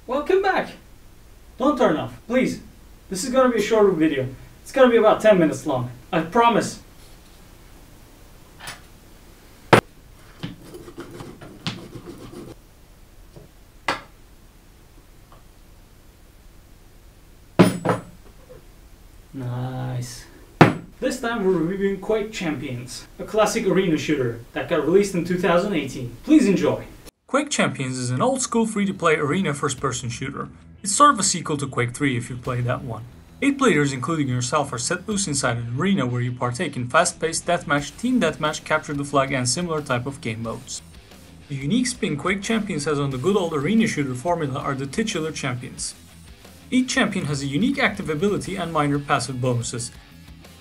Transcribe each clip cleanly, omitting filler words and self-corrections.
Welcome back! Don't turn off, please. This is gonna be a shorter video. It's gonna be about 10 minutes long. I promise. Nice. This time we're reviewing Quake Champions, a classic arena shooter that got released in 2018. Please enjoy. Quake Champions is an old-school free-to-play arena first-person shooter. It's sort of a sequel to Quake 3 if you played that one. 8 players, including yourself, are set loose inside an arena where you partake in fast-paced deathmatch, team deathmatch, capture the flag, and similar type of game modes. The unique spin Quake Champions has on the good old arena shooter formula are the titular champions. Each champion has a unique active ability and minor passive bonuses.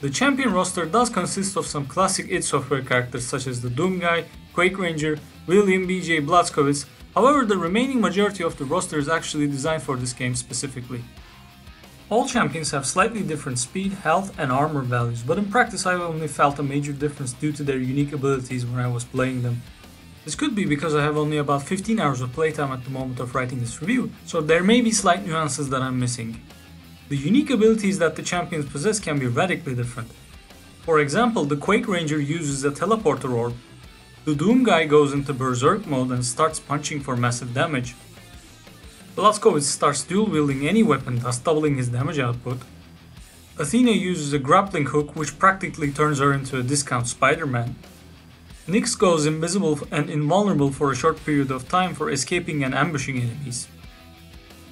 The champion roster does consist of some classic id Software characters such as the Doom Guy, Quake Ranger, William B.J. Blazkowicz. However, the remaining majority of the roster is actually designed for this game specifically. All champions have slightly different speed, health and armor values, but in practice I only felt a major difference due to their unique abilities when I was playing them. This could be because I have only about 15 hours of playtime at the moment of writing this review, so there may be slight nuances that I'm missing. The unique abilities that the champions possess can be radically different. For example, the Quake Ranger uses a teleporter orb, the Doom Guy goes into berserk mode and starts punching for massive damage. Blazkowicz starts dual wielding any weapon, thus doubling his damage output. Athena uses a grappling hook which practically turns her into a discount Spider-Man. Nyx goes invisible and invulnerable for a short period of time for escaping and ambushing enemies.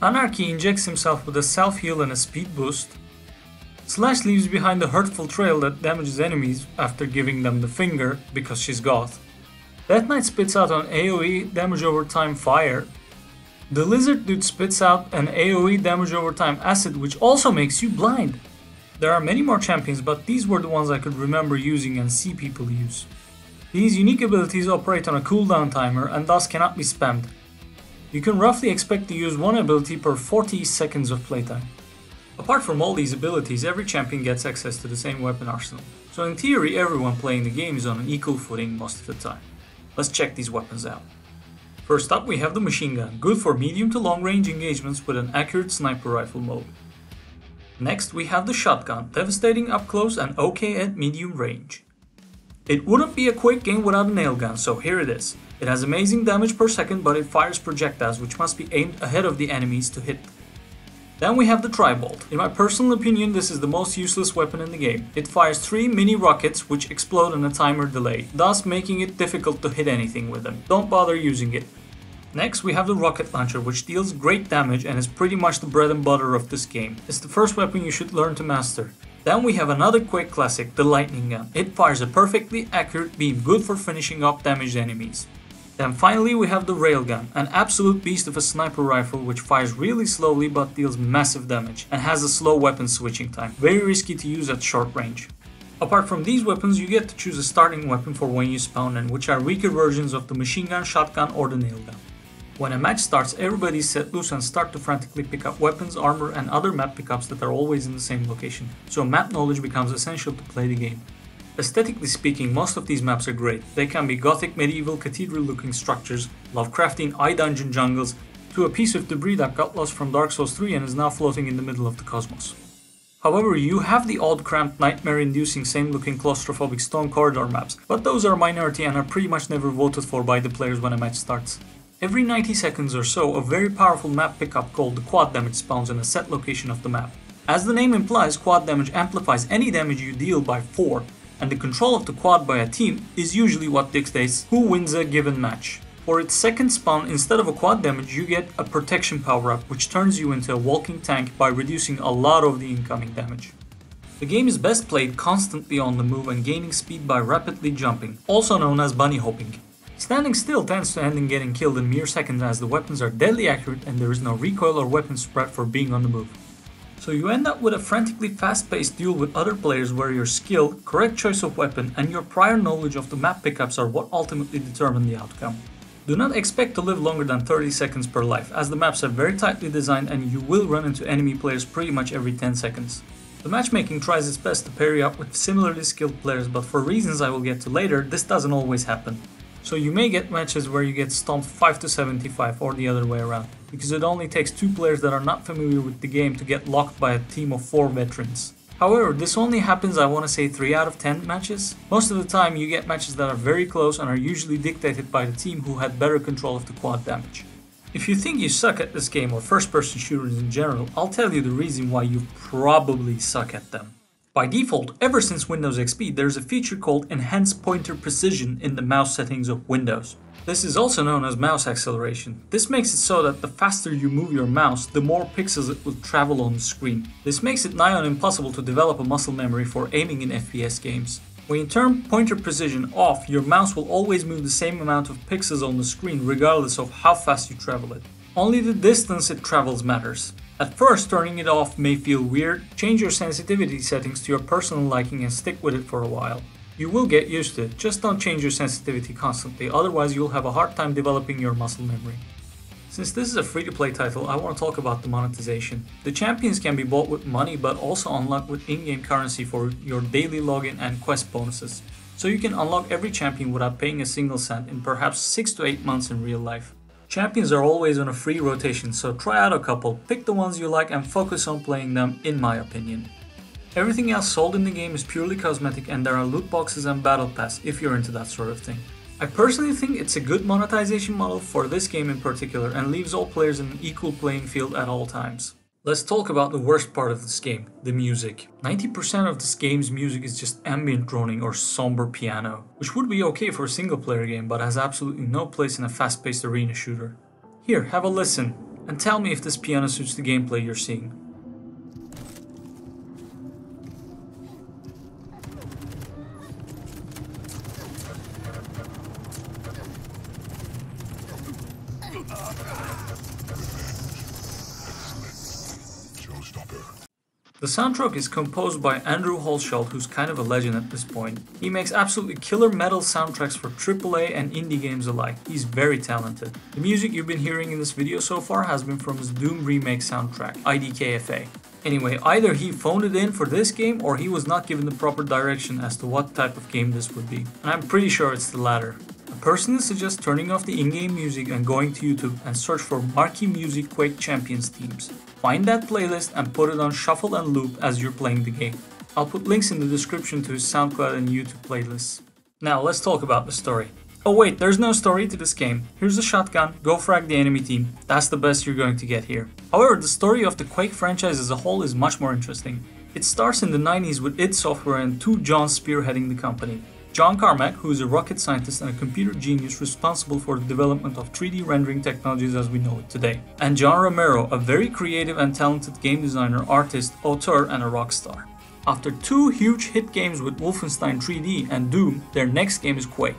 Anarchy injects himself with a self-heal and a speed boost. Slash leaves behind a hurtful trail that damages enemies after giving them the finger because she's goth. Death Knight spits out an AoE damage over time fire. The Lizard Dude spits out an AoE damage over time acid which also makes you blind. There are many more champions, but these were the ones I could remember using and see people use. These unique abilities operate on a cooldown timer and thus cannot be spammed. You can roughly expect to use one ability per 40 seconds of playtime. Apart from all these abilities, every champion gets access to the same weapon arsenal, so in theory everyone playing the game is on an equal footing most of the time. Let's check these weapons out. First up we have the machine gun, good for medium to long range engagements with an accurate sniper rifle mode. Next we have the shotgun, devastating up close and okay at medium range. It wouldn't be a Quake game without a nail gun, so here it is. It has amazing damage per second, but it fires projectiles which must be aimed ahead of the enemies to hit. Then we have the Tri-Bolt. In my personal opinion, this is the most useless weapon in the game. It fires 3 mini rockets which explode on a timer delay, thus making it difficult to hit anything with them. Don't bother using it. Next we have the rocket launcher, which deals great damage and is pretty much the bread and butter of this game. It's the first weapon you should learn to master. Then we have another Quake classic, the lightning gun. It fires a perfectly accurate beam, good for finishing up damaged enemies. Then finally we have the railgun, an absolute beast of a sniper rifle which fires really slowly but deals massive damage and has a slow weapon switching time, very risky to use at short range. Apart from these weapons, you get to choose a starting weapon for when you spawn in, which are weaker versions of the machine gun, shotgun or the nail gun. When a match starts, everybody is set loose and start to frantically pick up weapons, armor and other map pickups that are always in the same location, so map knowledge becomes essential to play the game. Aesthetically speaking, most of these maps are great. They can be gothic, medieval, cathedral looking structures, Lovecraftian eye-dungeon jungles, to a piece of debris that got lost from Dark Souls 3 and is now floating in the middle of the cosmos. However, you have the odd cramped, nightmare-inducing, same-looking claustrophobic stone corridor maps, but those are a minority and are pretty much never voted for by the players when a match starts. Every 90 seconds or so, a very powerful map pickup called the quad damage spawns in a set location of the map. As the name implies, quad damage amplifies any damage you deal by 4, and the control of the quad by a team is usually what dictates who wins a given match. For its second spawn, instead of a quad damage, you get a protection power-up which turns you into a walking tank by reducing a lot of the incoming damage. The game is best played constantly on the move and gaining speed by rapidly jumping, also known as bunny hopping. Standing still tends to end in getting killed in mere seconds as the weapons are deadly accurate and there is no recoil or weapon spread for being on the move. So you end up with a frantically fast-paced duel with other players where your skill, correct choice of weapon and your prior knowledge of the map pickups are what ultimately determine the outcome. Do not expect to live longer than 30 seconds per life, as the maps are very tightly designed and you will run into enemy players pretty much every 10 seconds. The matchmaking tries its best to pair you up with similarly skilled players, but for reasons I will get to later, this doesn't always happen. So you may get matches where you get stomped 5 to 75 or the other way around, because it only takes 2 players that are not familiar with the game to get locked by a team of 4 veterans. However, this only happens, I want to say, 3 out of 10 matches. Most of the time you get matches that are very close and are usually dictated by the team who had better control of the quad damage. If you think you suck at this game or first-person shooters in general, I'll tell you the reason why you probably suck at them. By default, ever since Windows XP, there's a feature called Enhanced Pointer Precision in the mouse settings of Windows. This is also known as mouse acceleration. This makes it so that the faster you move your mouse, the more pixels it will travel on the screen. This makes it nigh on impossible to develop a muscle memory for aiming in FPS games. When you turn pointer precision off, your mouse will always move the same amount of pixels on the screen regardless of how fast you travel it. Only the distance it travels matters. At first, turning it off may feel weird. Change your sensitivity settings to your personal liking and stick with it for a while. You will get used to it, just don't change your sensitivity constantly, otherwise you'll have a hard time developing your muscle memory. Since this is a free-to-play title, I want to talk about the monetization. The champions can be bought with money, but also unlocked with in-game currency for your daily login and quest bonuses. So you can unlock every champion without paying a single cent in perhaps 6 to 8 months in real life. Champions are always on a free rotation, so try out a couple, pick the ones you like and focus on playing them, in my opinion. Everything else sold in the game is purely cosmetic, and there are loot boxes and battle pass if you're into that sort of thing. I personally think it's a good monetization model for this game in particular and leaves all players in an equal playing field at all times. Let's talk about the worst part of this game, the music. 90% of this game's music is just ambient droning or somber piano, which would be okay for a single player game but has absolutely no place in a fast-paced arena shooter. Here, have a listen, and tell me if this piano suits the gameplay you're seeing. The soundtrack is composed by Andrew Holsholt, who's kind of a legend at this point. He makes absolutely killer metal soundtracks for AAA and indie games alike. He's very talented. The music you've been hearing in this video so far has been from his Doom remake soundtrack, IDKFA. Anyway, either he phoned it in for this game or he was not given the proper direction as to what type of game this would be. And I'm pretty sure it's the latter. I personally suggest turning off the in-game music and going to YouTube and search for Marquee Music Quake Champions themes. Find that playlist and put it on shuffle and loop as you're playing the game. I'll put links in the description to his SoundCloud and YouTube playlists. Now let's talk about the story. Oh wait, there's no story to this game. Here's a shotgun, go frag the enemy team. That's the best you're going to get here. However, the story of the Quake franchise as a whole is much more interesting. It starts in the 90s with id Software and 2 Johns spearheading the company. John Carmack, who is a rocket scientist and a computer genius responsible for the development of 3D rendering technologies as we know it today. And John Romero, a very creative and talented game designer, artist, auteur and a rock star. After 2 huge hit games with Wolfenstein 3D and Doom, their next game is Quake.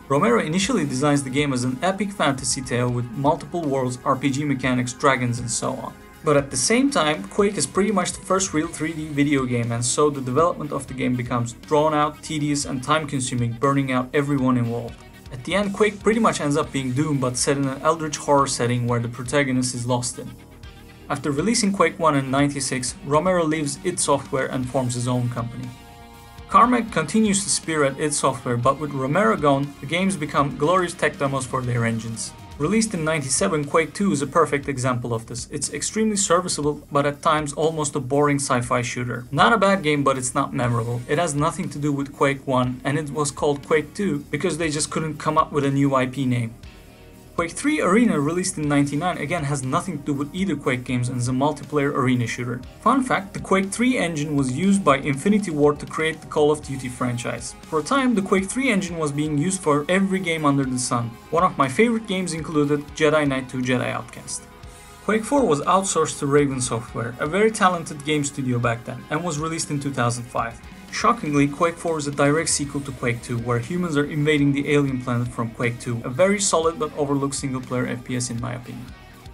Romero initially designs the game as an epic fantasy tale with multiple worlds, RPG mechanics, dragons and so on. But at the same time, Quake is pretty much the first real 3D video game, and so the development of the game becomes drawn out, tedious and time consuming, burning out everyone involved. At the end, Quake pretty much ends up being Doom, but set in an eldritch horror setting where the protagonist is lost in. After releasing Quake 1 in '96, Romero leaves id Software and forms his own company. Carmack continues to spearhead id Software, but with Romero gone, the games become glorious tech demos for their engines. Released in '97, Quake 2 is a perfect example of this. It's extremely serviceable, but at times almost a boring sci-fi shooter. Not a bad game, but it's not memorable. It has nothing to do with Quake 1, and it was called Quake 2 because they just couldn't come up with a new IP name. Quake 3 Arena, released in '99, again has nothing to do with either Quake games and is a multiplayer arena shooter. Fun fact, the Quake 3 engine was used by Infinity Ward to create the Call of Duty franchise. For a time, the Quake 3 engine was being used for every game under the sun. One of my favorite games included Jedi Knight 2 Jedi Outcast. Quake 4 was outsourced to Raven Software, a very talented game studio back then, and was released in 2005. Shockingly, Quake 4 is a direct sequel to Quake 2, where humans are invading the alien planet from Quake 2, a very solid but overlooked single-player FPS in my opinion.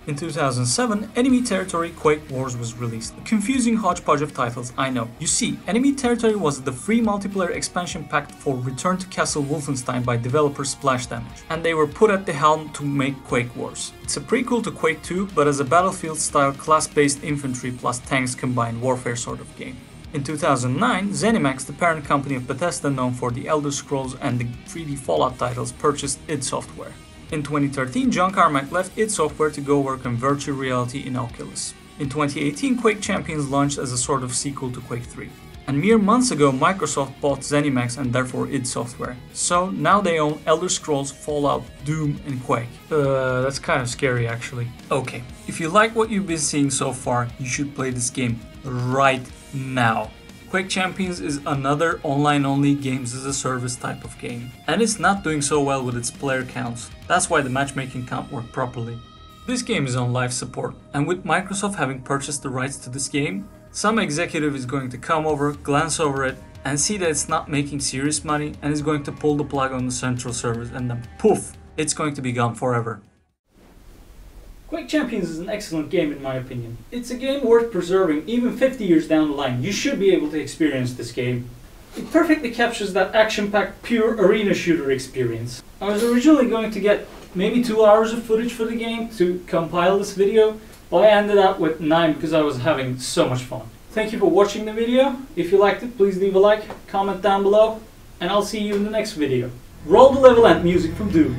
In 2007, Enemy Territory Quake Wars was released. A confusing hodgepodge of titles, I know. You see, Enemy Territory was the free multiplayer expansion pack for Return to Castle Wolfenstein by developer Splash Damage, and they were put at the helm to make Quake Wars. It's a prequel to Quake 2, but as a battlefield-style class-based infantry plus tanks combined warfare sort of game. In 2009, ZeniMax, the parent company of Bethesda known for the Elder Scrolls and the 3D Fallout titles, purchased id Software. In 2013, John Carmack left id Software to go work on virtual reality in Oculus. In 2018, Quake Champions launched as a sort of sequel to Quake 3. And mere months ago, Microsoft bought ZeniMax and therefore id Software. So now they own Elder Scrolls, Fallout, Doom and Quake. That's kind of scary actually. Okay, if you like what you've been seeing so far, you should play this game right now. Quake Champions is another online-only games as a service type of game. And it's not doing so well with its player counts. That's why the matchmaking can't work properly. This game is on live support, and with Microsoft having purchased the rights to this game, some executive is going to come over, glance over it, and see that it's not making serious money and is going to pull the plug on the central servers, and then poof, it's going to be gone forever. Quake Champions is an excellent game in my opinion. It's a game worth preserving even 50 years down the line. You should be able to experience this game. It perfectly captures that action-packed pure arena shooter experience. I was originally going to get maybe 2 hours of footage for the game to compile this video, but I ended up with 9 because I was having so much fun. Thank you for watching the video. If you liked it, please leave a like, comment down below, and I'll see you in the next video. Roll the level end music from Doom.